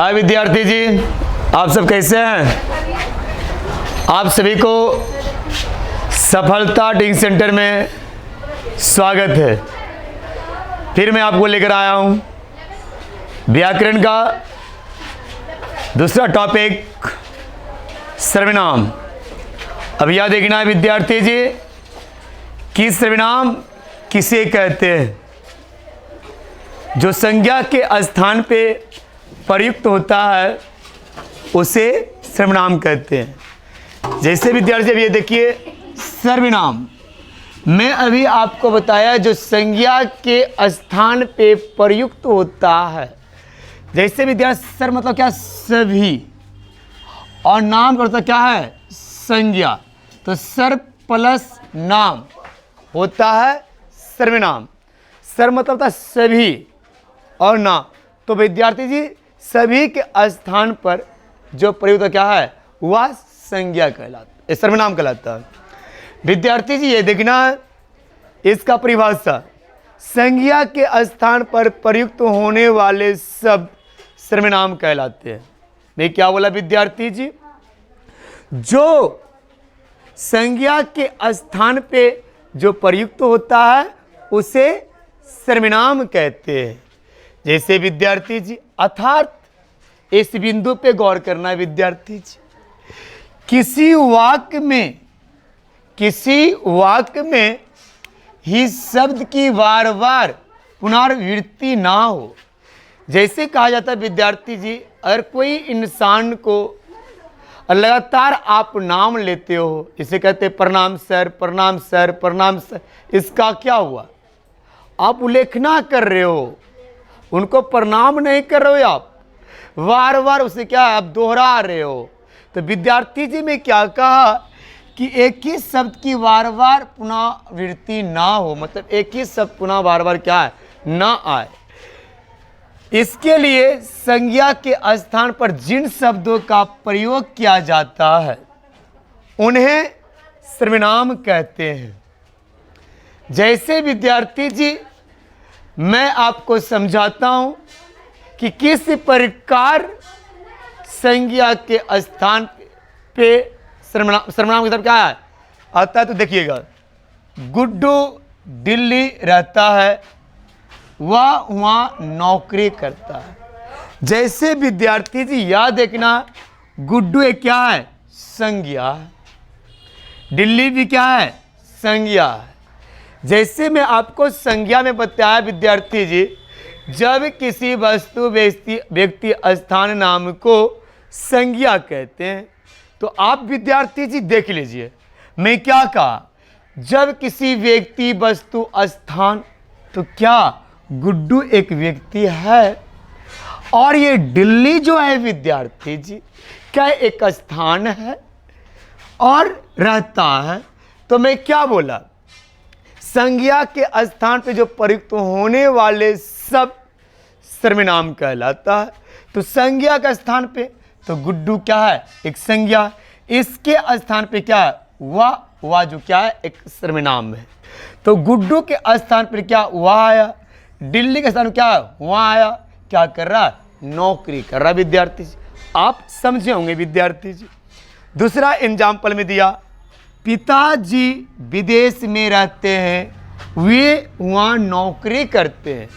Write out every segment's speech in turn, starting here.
हाय विद्यार्थी जी, आप सब कैसे हैं? आप सभी को सफलता टीचिंग सेंटर में स्वागत है। फिर मैं आपको लेकर आया हूं व्याकरण का दूसरा टॉपिक सर्वनाम। अब यह देखना है विद्यार्थी जी कि सर्वनाम किसे कहते हैं। जो संज्ञा के स्थान पे प्रयुक्त होता है उसे सर्वनाम कहते हैं। जैसे विद्यार्थी अभी ये देखिए सर्वनाम, मैं अभी आपको बताया जो संज्ञा के स्थान पे प्रयुक्त होता है। जैसे विद्यार्थी सर मतलब क्या, सभी, और नाम का मतलब क्या है, संज्ञा। तो सर प्लस नाम होता है सर्वनाम। सर मतलब होता है सभी और नाम। तो विद्यार्थी जी सभी के स्थान पर जो प्रयुक्त क्या है वह संज्ञा कहलाता, सर्वनाम कहलाता है। विद्यार्थी जी ये देखना है इसका परिभाषा, संज्ञा के स्थान पर प्रयुक्त होने वाले शब्द सर्वनाम कहलाते हैं। मैं क्या बोला विद्यार्थी जी, जो संज्ञा के स्थान पे जो प्रयुक्त होता है उसे सर्वनाम कहते हैं। जैसे विद्यार्थी जी अर्थात इस बिंदु पे गौर करना है विद्यार्थी जी, किसी वाक्य में ही शब्द की बार बार पुनरावृत्ति ना हो। जैसे कहा जाता है विद्यार्थी जी, अगर कोई इंसान को लगातार आप नाम लेते हो, इसे कहते हैं प्रणाम सर, प्रणाम सर, प्रणाम सर, इसका क्या हुआ, आप उल्लेखना कर रहे हो, उनको प्रणाम नहीं कर रहे हो, आप बार बार उसे क्या आप दोहरा रहे हो। तो विद्यार्थी जी में क्या कहा कि एक ही शब्द की बार बार पुनरावृत्ति ना हो, मतलब एक ही शब्द पुनः बार बार क्या है ना आए। इसके लिए संज्ञा के स्थान पर जिन शब्दों का प्रयोग किया जाता है उन्हें सर्वनाम कहते हैं। जैसे विद्यार्थी जी मैं आपको समझाता हूं कि किस प्रकार संज्ञा के स्थान पे सर्वनाम की तरफ क्या है आता है। तो देखिएगा, गुड्डू दिल्ली रहता है, वह वहाँ नौकरी करता है। जैसे विद्यार्थी जी याद देखना, गुड्डू एक क्या है, संज्ञा है, दिल्ली भी क्या है, संज्ञा है। जैसे मैं आपको संज्ञा में बताया विद्यार्थी जी, जब किसी वस्तु व्यक्ति स्थान नाम को संज्ञा कहते हैं। तो आप विद्यार्थी जी देख लीजिए मैं क्या कहा, जब किसी व्यक्ति वस्तु स्थान, तो क्या गुड्डू एक व्यक्ति है और ये दिल्ली जो है विद्यार्थी जी क्या एक स्थान है और रहता है। तो मैं क्या बोला, संज्ञा के स्थान पे जो प्रयुक्त होने वाले सब सर्वनाम कहलाता है। तो संज्ञा का स्थान पे तो गुड्डू क्या है, एक संज्ञा, इसके स्थान पे क्या है, वह जो क्या है एक सर्वनाम है। तो गुड्डू के स्थान पर क्या वह आया, दिल्ली के स्थान पर क्या है वहाँ आया, क्या कर रहा है, नौकरी कर रहा है। विद्यार्थी जी आप समझे होंगे विद्यार्थी जी। दूसरा एग्जाम्पल में दिया, पिताजी विदेश में रहते हैं, वे वहाँ नौकरी करते हैं।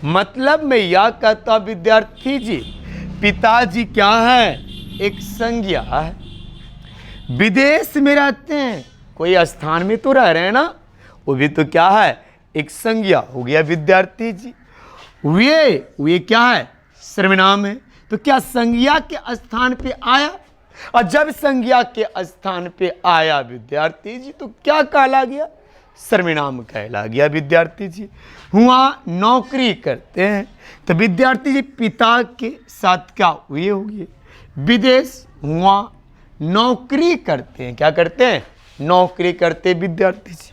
मतलब मैं यह कहता विद्यार्थी जी, पिताजी क्या है, एक संज्ञा है, विदेश में रहते हैं, कोई स्थान में तो रह रहे हैं ना, वो भी तो क्या है एक संज्ञा हो गया विद्यार्थी जी। वे क्या है, सर्वनाम है। तो क्या संज्ञा के स्थान पे आया, और जब संज्ञा के स्थान पे आया विद्यार्थी जी तो क्या कहला गया, सर्वनाम कहला गया विद्यार्थी जी। हुआ नौकरी करते हैं, तो विद्यार्थी जी पिता के साथ क्या हुए होगी, विदेश, हुआ नौकरी करते हैं, क्या करते हैं, नौकरी करते हैं विद्यार्थी जी।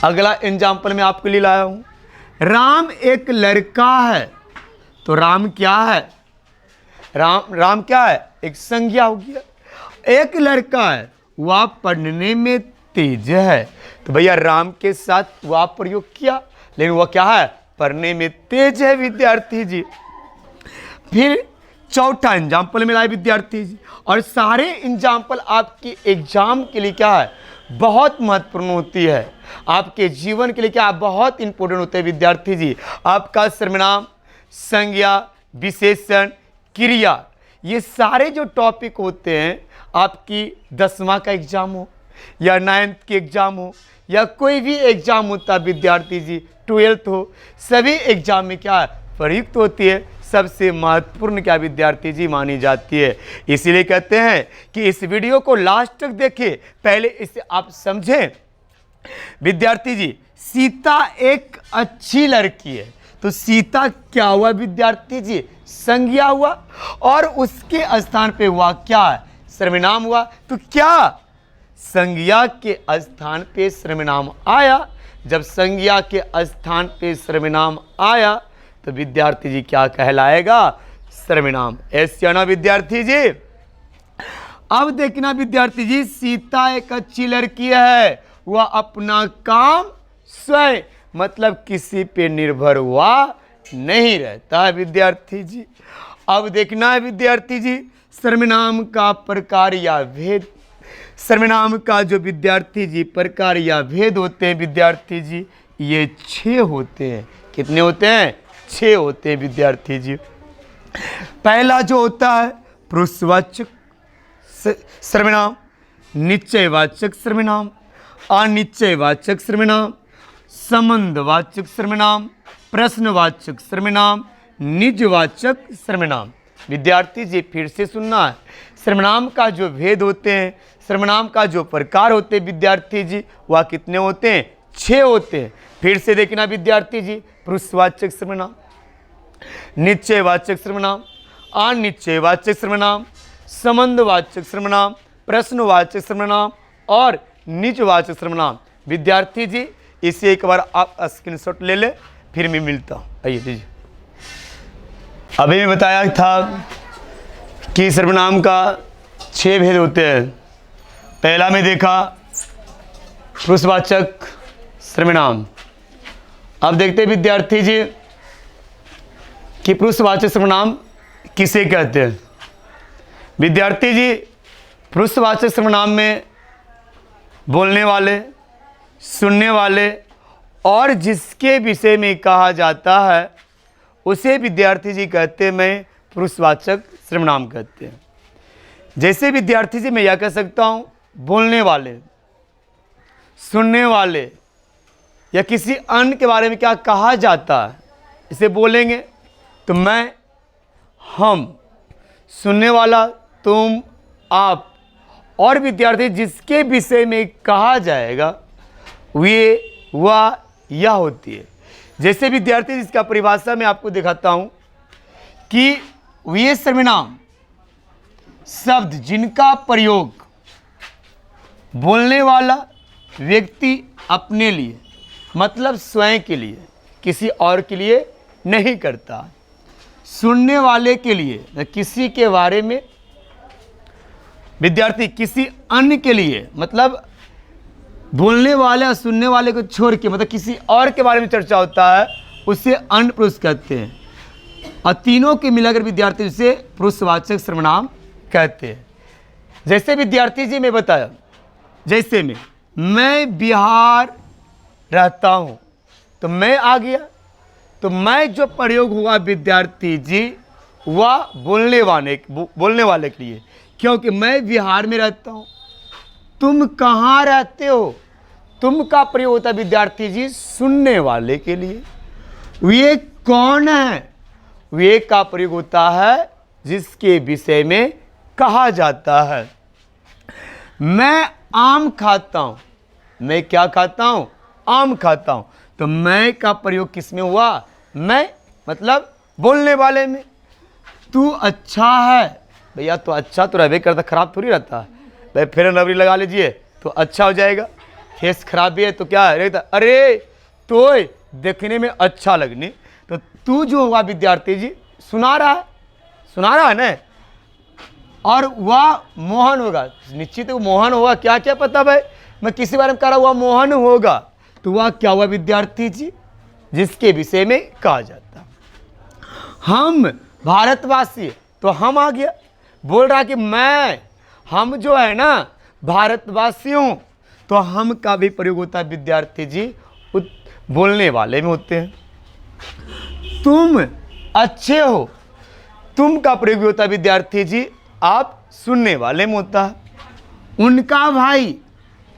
अगला एग्जाम्पल मैं आपके लिए लाया हूं, राम एक लड़का है। तो राम क्या है, राम क्या है, एक संज्ञा हो गया। एक लड़का है, वह पढ़ने में तेज है। तो भैया राम के साथ वह प्रयोग किया, लेकिन वह क्या है, पढ़ने में तेज है विद्यार्थी जी। फिर चौथा एग्जाम्पल मिला है विद्यार्थी जी। और सारे एग्जाम्पल आपकी एग्जाम के लिए क्या है, बहुत महत्वपूर्ण होती है, आपके जीवन के लिए क्या बहुत इंपॉर्टेंट होते हैं विद्यार्थी जी। आपका सर्वनाम, संज्ञा, विशेषण, क्रिया, ये सारे जो टॉपिक होते हैं आपकी 10वां का एग्जाम हो या 9th के एग्जाम हो या कोई भी एग्जाम होता है विद्यार्थी जी, 12th हो, सभी एग्जाम में क्या प्रयुक्त होती है, सबसे महत्वपूर्ण क्या विद्यार्थी जी मानी जाती है। इसीलिए कहते हैं कि इस वीडियो को लास्ट तक देखें, पहले इसे आप समझें। विद्यार्थी जी, सीता एक अच्छी लड़की है, तो सीता क्या हुआ विद्यार्थी जी, संज्ञा हुआ, और उसके स्थान पे हुआ क्या है, सर्वनाम हुआ। तो क्या संज्ञा के स्थान पे सर्वनाम आया, जब संज्ञा के स्थान पे सर्वनाम आया तो विद्यार्थी जी क्या कहलाएगा, सर्वनाम। ऐसे ना विद्यार्थी जी। अब देखना विद्यार्थी जी, सीता एक अच्छी लड़की है, वह अपना काम स्वयं, मतलब किसी पे निर्भर हुआ नहीं रहता है विद्यार्थी जी। अब देखना है विद्यार्थी जी, सर्वनाम का प्रकार या भेद। सर्वनाम का जो विद्यार्थी जी प्रकार या भेद होते हैं विद्यार्थी जी, ये 6 होते हैं। कितने होते हैं, 6 होते हैं विद्यार्थी जी। पहला जो होता है पुरुषवाचक सर्वनाम, निश्चयवाचक सर्वनाम, अनिश्चयवाचक सर्वनाम, संबंधवाचक सर्वनाम, प्रश्नवाचक सर्वनाम, निजवाचक सर्वनाम। विद्यार्थी जी फिर से सुनना है, सर्वनाम का जो भेद होते हैं, सर्वनाम का जो प्रकार होते हैं विद्यार्थी जी, वह कितने होते हैं, 6 होते हैं। फिर से देखना विद्यार्थी जी, पुरुषवाचक सर्वनाम, निश्चयवाचक सर्वनाम, अनिश्चयवाचक सर्वनाम, संबंधवाचक सर्वनाम, प्रश्नवाचक सर्वनाम और निजवाचक सर्वनाम। विद्यार्थी जी इसे एक बार आप स्क्रीनशॉट ले ले, फिर मैं मिलता हूँ। आइए दीजिए। अभी मैं बताया था कि सर्वनाम का 6 भेद होते हैं। पहला में देखा पुरुषवाचक सर्वनाम। अब देखते हैं विद्यार्थी जी कि पुरुषवाचक सर्वनाम किसे कहते हैं। विद्यार्थी जी पुरुषवाचक सर्वनाम में बोलने वाले, सुनने वाले और जिसके विषय में कहा जाता है उसे विद्यार्थी जी कहते हैं मैं पुरुषवाचक सर्वनाम कहते हैं। जैसे विद्यार्थी जी मैं यह कह सकता हूँ, बोलने वाले, सुनने वाले या किसी अन्य के बारे में क्या कहा जाता है, इसे बोलेंगे तो मैं, हम, सुनने वाला तुम, आप, और विद्यार्थी जिसके विषय में कहा जाएगा वे, वह, यह होती है। जैसे विद्यार्थी जिसका परिभाषा मैं आपको दिखाता हूं कि वे सर्वनाम शब्द जिनका प्रयोग बोलने वाला व्यक्ति अपने लिए, मतलब स्वयं के लिए, किसी और के लिए नहीं करता, सुनने वाले के लिए, किसी के बारे में, विद्यार्थी किसी अन्य के लिए, मतलब बोलने वाले और सुनने वाले को छोड़ के, मतलब किसी और के बारे में चर्चा होता है, उसे अन्य पुरुष कहते हैं। और तीनों के मिलाकर विद्यार्थी उसे पुरुषवाचक सर्वनाम कहते हैं। जैसे विद्यार्थी जी मैं बताया, जैसे मैं बिहार रहता हूँ, तो मैं आ गया, तो मैं जो प्रयोग हुआ विद्यार्थी जी वह बोलने वाले के लिए, क्योंकि मैं बिहार में रहता हूँ। तुम कहाँ रहते हो, तुम का प्रयोग होता है विद्यार्थी जी सुनने वाले के लिए। वे कौन है, वे का प्रयोग होता है जिसके विषय में कहा जाता है। मैं आम खाता हूँ, मैं क्या खाता हूँ, आम खाता हूँ, तो मैं का प्रयोग किस में हुआ, मैं, मतलब बोलने वाले में। तू अच्छा है, भैया तो अच्छा तो रहबे करता, खराब थोड़ी रहता है भाई। फेयर एंड लवली लगा लीजिए तो अच्छा हो जाएगा, फेस खराब भी है तो क्या रहता, अरे तो देखने में अच्छा लगने, तो तू जो हुआ विद्यार्थी जी सुना रहा है ना, और वह मोहन होगा, निश्चित मोहन होगा, क्या क्या पता भाई, मैं किसी बारे में कह रहा हुआ मोहन होगा, तो वह क्या हुआ विद्यार्थी जी जिसके विषय में कहा जाता। हम भारतवासी, तो हम आ गया, बोल रहा कि हम जो है ना भारतवासी हूँ, तो हम का भी प्रयोग होता है विद्यार्थी जी बोलने वाले में होते हैं। तुम अच्छे हो, तुम का प्रयोग भी होता है विद्यार्थी जी आप सुनने वाले में होता है। उनका भाई,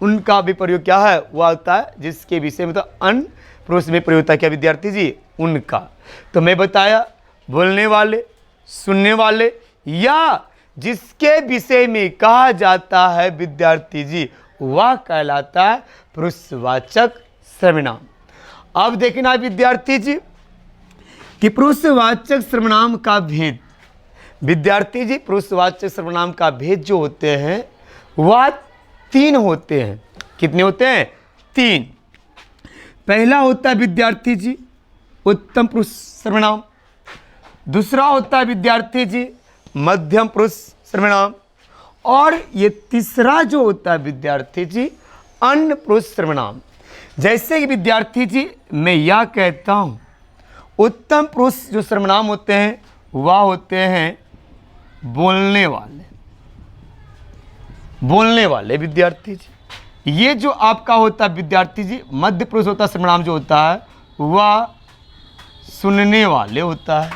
उनका भी प्रयोग क्या है, वह होता है जिसके विषय में तो अन पुरुष में प्रयोग होता है क्या विद्यार्थी जी, उनका। तो मैं बताया बोलने वाले, सुनने वाले, या जिसके विषय में कहा जाता है विद्यार्थी जी वह कहलाता है पुरुषवाचक सर्वनाम। अब देखना विद्यार्थी जी कि पुरुषवाचक सर्वनाम का भेद, विद्यार्थी जी पुरुषवाचक सर्वनाम का भेद जो होते हैं वह 3 होते हैं। कितने होते हैं? 3। पहला होता है विद्यार्थी जी उत्तम पुरुष सर्वनाम, दूसरा होता है विद्यार्थी जी मध्यम पुरुष सर्वनाम, और ये तीसरा जो होता है विद्यार्थी जी अन्य पुरुष सर्वनाम। जैसे कि विद्यार्थी जी मैं यह कहता हूँ उत्तम पुरुष जो सर्वनाम होते हैं वह होते हैं बोलने वाले, बोलने वाले विद्यार्थी जी। ये जो आपका होता है विद्यार्थी जी मध्य पुरुष होता है सर्वनाम जो होता है वह सुनने वाले होता है,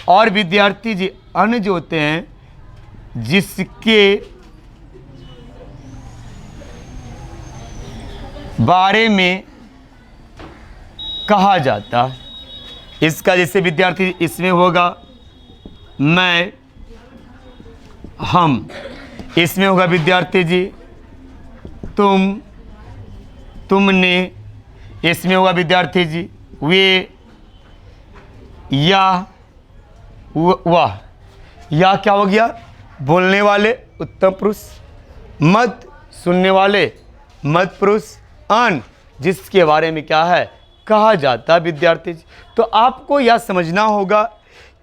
और विद्यार्थी जी अन्य जो होते हैं जिसके बारे में कहा जाता है। इसका जैसे विद्यार्थी इसमें होगा मैं, हम, इसमें होगा विद्यार्थी जी तुम, तुमने, इसमें होगा विद्यार्थी जी वे, या, वह। या क्या हो गया? बोलने वाले उत्तम पुरुष, मध्य सुनने वाले मध्य पुरुष, अन जिसके बारे में क्या है कहा जाता है विद्यार्थी जी। तो आपको यह समझना होगा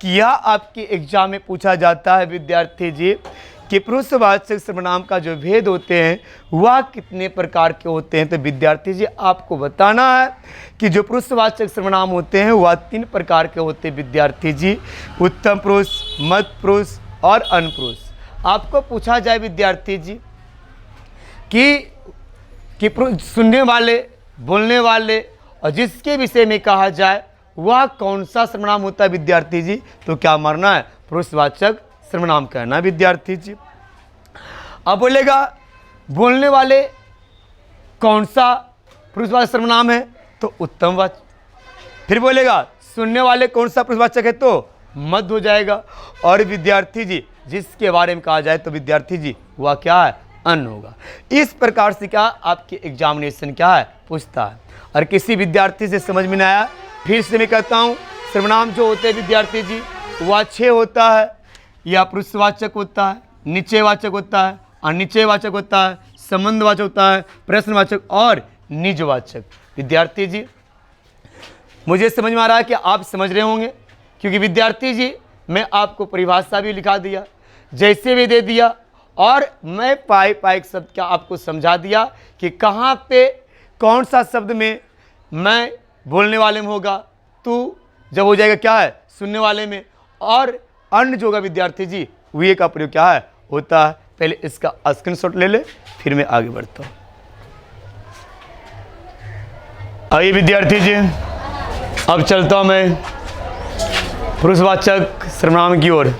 कि यह आपके एग्जाम में पूछा जाता है विद्यार्थी जी कि पुरुषवाचक सर्वनाम का जो भेद होते हैं वह कितने प्रकार के होते हैं। तो विद्यार्थी जी आपको बताना है कि जो पुरुषवाचक सर्वनाम होते हैं वह 3 प्रकार के होते हैं विद्यार्थी जी, उत्तम पुरुष, मध्य पुरुष और अन पुरुष। आपको पूछा जाए विद्यार्थी जी कि सुनने वाले, बोलने वाले और जिसके विषय में कहा जाए वह कौन सा सर्वनाम होता है विद्यार्थी जी, तो क्या मानना है? पुरुषवाचक सर्वनाम कहना विद्यार्थी जी। अब बोलेगा बोलने वाले कौन सा पुरुषवाचक सर्वनाम है, तो उत्तम वाचक। फिर बोलेगा सुनने वाले कौन सा पुरुषवाचक है, तो मध्य हो जाएगा, और विद्यार्थी जी जिसके बारे में कहा जाए तो विद्यार्थी जी वह क्या है? अन होगा। इस प्रकार से क्या आपके एग्जामिनेशन क्या है पूछता है। और किसी विद्यार्थी से समझ में नहीं आया, फिर से मैं कहता हूँ सर्वनाम जो होते हैं विद्यार्थी जी वह 6 होता है, या पुरुषवाचक होता है, निश्चयवाचक होता है, अनिश्चयवाचक होता है, संबंधवाचक होता है, प्रश्नवाचक और निजवाचक। विद्यार्थी जी मुझे समझ में आ रहा है कि आप समझ रहे होंगे, क्योंकि विद्यार्थी जी मैं आपको परिभाषा भी लिखा दिया, जैसे भी दे दिया, और मैं पाई शब्द क्या आपको समझा दिया कि कहाँ पे कौन सा शब्द में मैं बोलने वाले में होगा, तू जब हो जाएगा क्या है सुनने वाले में, और अन्य जो होगा विद्यार्थी जी वे का प्रयोग क्या है होता है। पहले इसका स्क्रीनशॉट ले ले, फिर मैं आगे बढ़ता हूँ। आइए विद्यार्थी जी अब चलता हूँ मैं पुरुषवाचक सर्वनाम की ओर।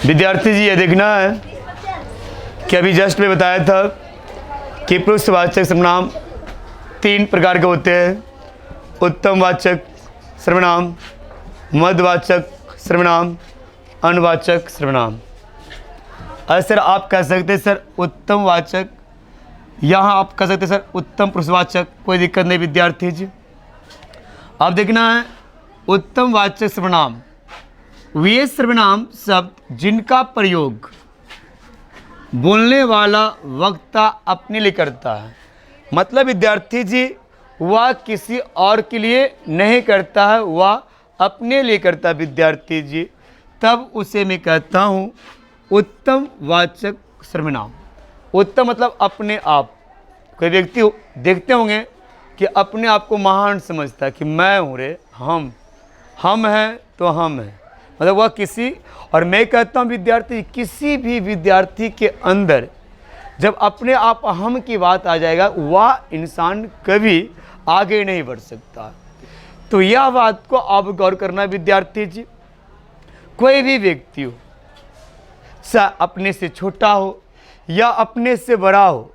विद्यार्थी जी ये देखना है कि अभी जस्ट में बताया था कि पुरुषवाचक सर्वनाम 3 प्रकार के होते हैं, उत्तमवाचक सर्वनाम, मध्यवाचक सर्वनाम, अनवाचक सर्वनाम। सर आप कह सकते हैं सर उत्तमवाचक, यहाँ आप कह सकते हैं सर उत्तम पुरुषवाचक, कोई दिक्कत नहीं विद्यार्थी जी। अब देखना है उत्तमवाचक सर्वनाम वे सर्वनाम शब्द जिनका प्रयोग बोलने वाला वक्ता अपने लिए करता है। मतलब विद्यार्थी जी वह किसी और के लिए नहीं करता है, वह अपने लिए करता है विद्यार्थी जी, तब उसे मैं कहता हूँ उत्तमवाचक सर्वनाम। उत्तम मतलब अपने आप। कोई व्यक्ति देखते होंगे कि अपने आप को महान समझता है कि मैं हूँ रे, हम हैं तो हम हैं, मतलब वह किसी, और मैं कहता हूँ विद्यार्थी, किसी भी विद्यार्थी के अंदर जब अपने आप हम की बात आ जाएगा, वह इंसान कभी आगे नहीं बढ़ सकता। तो यह बात को आप गौर करना विद्यार्थी जी। कोई भी व्यक्ति हो, चाहे अपने से छोटा हो या अपने से बड़ा हो,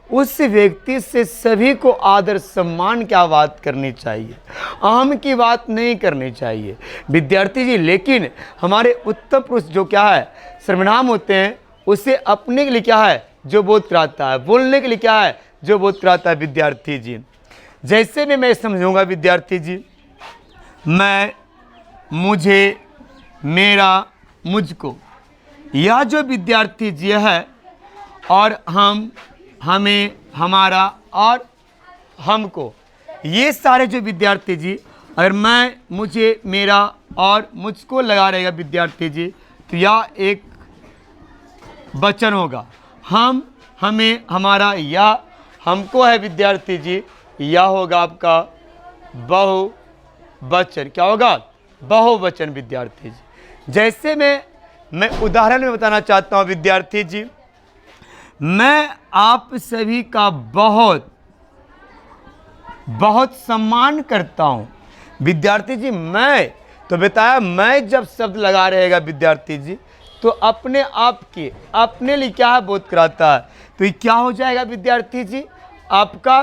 उस व्यक्ति से सभी को आदर सम्मान क्या बात करनी चाहिए, अहम की बात नहीं करनी चाहिए विद्यार्थी जी। लेकिन हमारे उत्तम पुरुष जो क्या है, सर्वनाम होते हैं, उसे अपने के लिए क्या है, जो बोध कराता है, बोलने के लिए क्या है, जो बोध कराता है विद्यार्थी जी। जैसे में मैं समझूंगा विद्यार्थी जी, मैं, मुझे, मेरा, मुझको, यह जो विद्यार्थी जी है, और हम, हमें, हमारा और हमको, ये सारे जो विद्यार्थी जी, अगर मैं, मुझे, मेरा और मुझको लगा रहेगा विद्यार्थी जी, तो यह एक वचन होगा। हम, हमें, हमारा या हमको है विद्यार्थी जी, यह होगा आपका बहुवचन। क्या होगा, बहुवचन विद्यार्थी जी। जैसे मैं उदाहरण में बताना चाहता हूँ विद्यार्थी जी, मैं आप सभी का बहुत बहुत सम्मान करता हूँ विद्यार्थी जी। मैं तो बताया, मैं जब शब्द लगा रहेगा विद्यार्थी जी, तो अपने आप के, अपने लिए क्या है, बोध कराता है। तो ये क्या हो जाएगा विद्यार्थी जी, आपका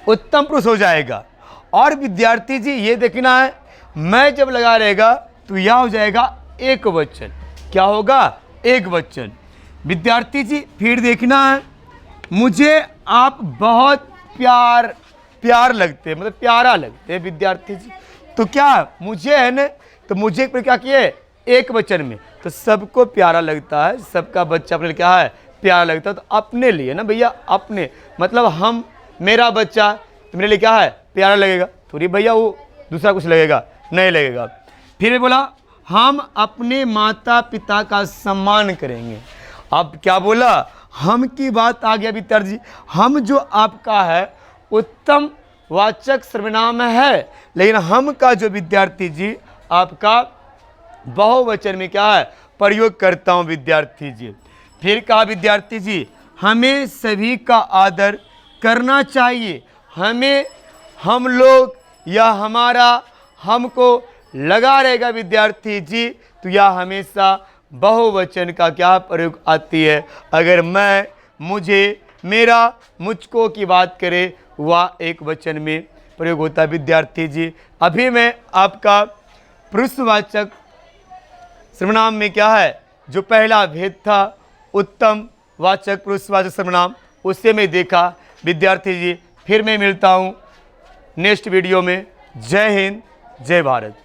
उत्तम पुरुष हो जाएगा। और विद्यार्थी जी ये देखना है, मैं जब लगा रहेगा तो यह हो जाएगा एक वचन। क्या होगा, एक वचन विद्यार्थी जी। फिर देखना है, मुझे आप बहुत प्यार लगते हैं, मतलब प्यारा लगते हैं विद्यार्थी जी। तो क्या मुझे है ना, तो मुझे पर क्या किए, एक वचन में, तो सबको प्यारा लगता है, सबका बच्चा अपने लिए क्या है, प्यारा लगता है। तो अपने लिए ना भैया, अपने मतलब हम, मेरा बच्चा तो मेरे लिए क्या है, प्यारा लगेगा, थोड़ी भैया वो दूसरा कुछ लगेगा, नहीं लगेगा। फिर बोला, हम अपने माता पिता का सम्मान करेंगे। अब क्या बोला, हम की बात आ गया विद्यार्थी जी। हम जो आपका है उत्तम वाचक सर्वनाम है, लेकिन हम का जो विद्यार्थी जी आपका बहुवचन में क्या है, प्रयोग करता हूँ विद्यार्थी जी। फिर कहा विद्यार्थी जी, हमें सभी का आदर करना चाहिए। हमें, हम लोग या हमारा, हमको लगा रहेगा विद्यार्थी जी, तो यह हमेशा बहुवचन का क्या प्रयोग आती है। अगर मैं, मुझे, मेरा, मुझको की बात करें, वह एक वचन में प्रयोग होता है विद्यार्थी जी। अभी मैं आपका पुरुषवाचक सर्वनाम में क्या है, जो पहला भेद था उत्तम वाचक पुरुषवाचक सर्वनाम, उससे मैं देखा विद्यार्थी जी। फिर मैं मिलता हूँ नेक्स्ट वीडियो में। जय हिंद, जय भारत।